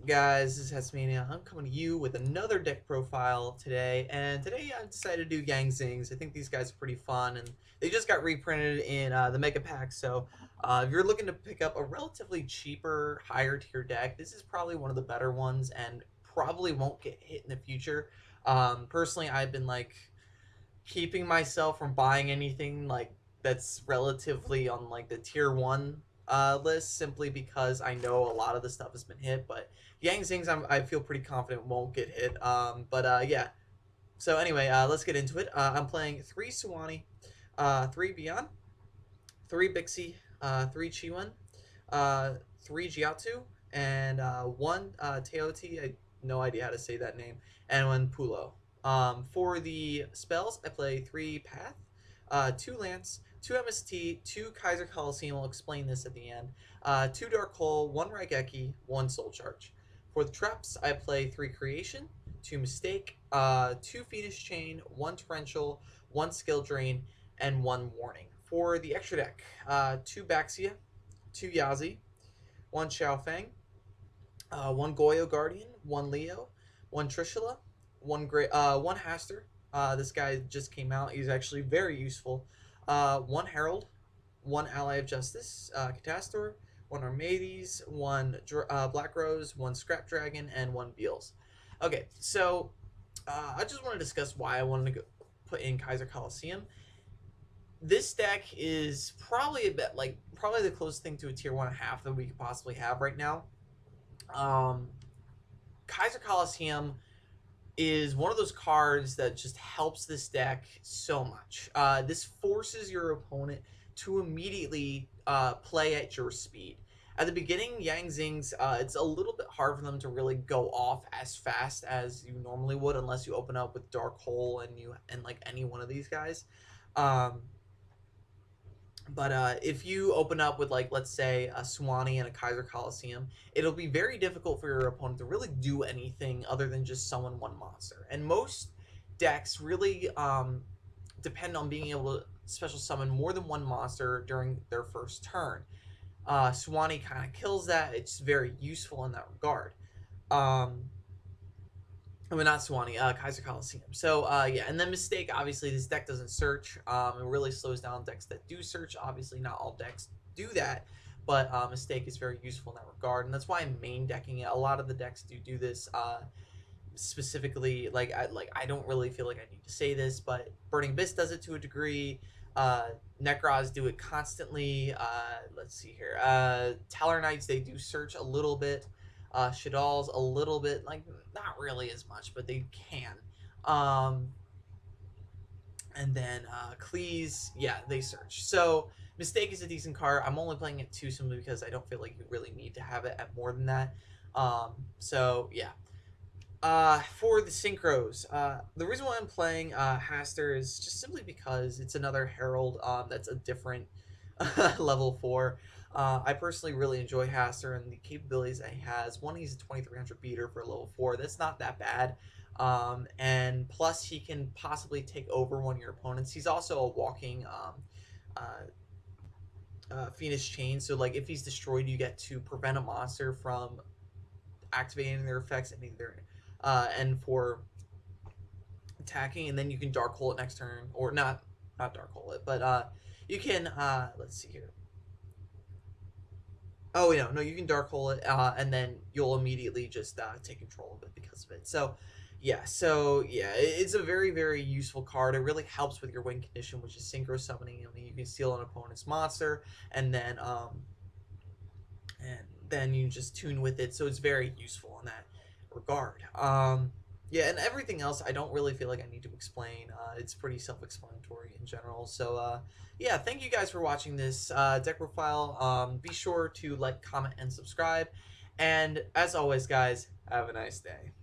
Guys? This is Hesmania. I'm coming to you with another deck profile today, and today I decided to do Zings. I think these guys are pretty fun, and they just got reprinted in the Mega Pack, so if you're looking to pick up a relatively cheaper, higher tier deck, this is probably one of the better ones, and probably won't get hit in the future. Personally, I've been keeping myself from buying anything that's relatively on the tier 1 list, simply because I know a lot of the stuff has been hit, but Zings I feel pretty confident won't get hit. Yeah. So anyway, let's get into it. I'm playing 3 Suwani, 3 Beyond, 3 Bixie, 3 Chiwen, 3 Jiatsu, and 1 Teoti. I no idea how to say that name, and 1 Pulo. For the spells, I play 3 Path, 2 Lance, 2 MST, 2 Kaiser Coliseum. I'll explain this at the end. 2 Dark Hole, 1 Raigeki, 1 Soul Charge. For the traps, I play 3 Creation, 2 Mistake, 2 Phoenix Chain, 1 Torrential, 1 Skill Drain, and 1 Warning. For the extra deck, 2 Baxia, 2 Yazi, 1 Xiaofeng, 1 Goyo Guardian, 1 Leo, 1 Trishula, 1 Haster. This guy just came out. He's actually very useful. 1 Herald, 1 Ally of Justice, Catastor, 1 Armades, 1 Black Rose, 1 Scrap Dragon, and 1 Beals. Okay, so I just want to discuss why I wanted to put in Kaiser Coliseum. This deck is probably probably the closest thing to a tier 1.5 that we could possibly have right now. Kaiser Coliseum is one of those cards that just helps this deck so much. This forces your opponent to immediately play at your speed. At the beginning, Zings, it's a little bit hard for them to really go off as fast as you normally would, unless you open up with Dark Hole and any one of these guys. But if you open up with, let's say, a Swanee and a Kaiser Coliseum, it'll be very difficult for your opponent to really do anything other than just summon one monster. And most decks really depend on being able to special summon more than one monster during their first turn. Swanee kind of kills that. It's very useful in that regard. I mean, not Swanee, Kaiser Coliseum. So, yeah, and then Mistake, obviously, this deck doesn't search. It really slows down decks that do search. Obviously, not all decks do that, but Mistake is very useful in that regard, and that's why I'm main decking it. A lot of the decks do this. Specifically, I don't really feel like I need to say this, but Burning Abyss does it to a degree. Necros do it constantly. Let's see here. Talar Knights, they do search a little bit. Shadal's a little bit, not really as much, but they can. And then Cleese, yeah, they search. So Mistake is a decent card. I'm only playing it 2 simply because I don't feel like you really need to have it at more than that. So yeah. For the synchros, the reason why I'm playing Haster is just simply because it's another Herald that's a different level 4. I personally really enjoy Haster and the capabilities that he has. One, he's a 2300 beater for a level 4. That's not that bad. And plus, he can possibly take over one of your opponents. He's also a walking Phoenix Chain. So, if he's destroyed, you get to prevent a monster from activating their effects and for attacking, and then you can Dark Hole it next turn, or not Dark Hole it, but you can let's see here. Oh, no, you can Dark Hole it, and then you'll immediately just take control of it because of it. So yeah, it's a very, very useful card. It really helps with your win condition, which is synchro summoning. I mean, you can steal an opponent's monster, and then you just tune with it. So it's very useful in that regard. Yeah, and everything else I don't really feel like I need to explain. It's pretty self-explanatory in general. So yeah, thank you guys for watching this deck profile. Be sure to like, comment, and subscribe. And as always, guys, have a nice day.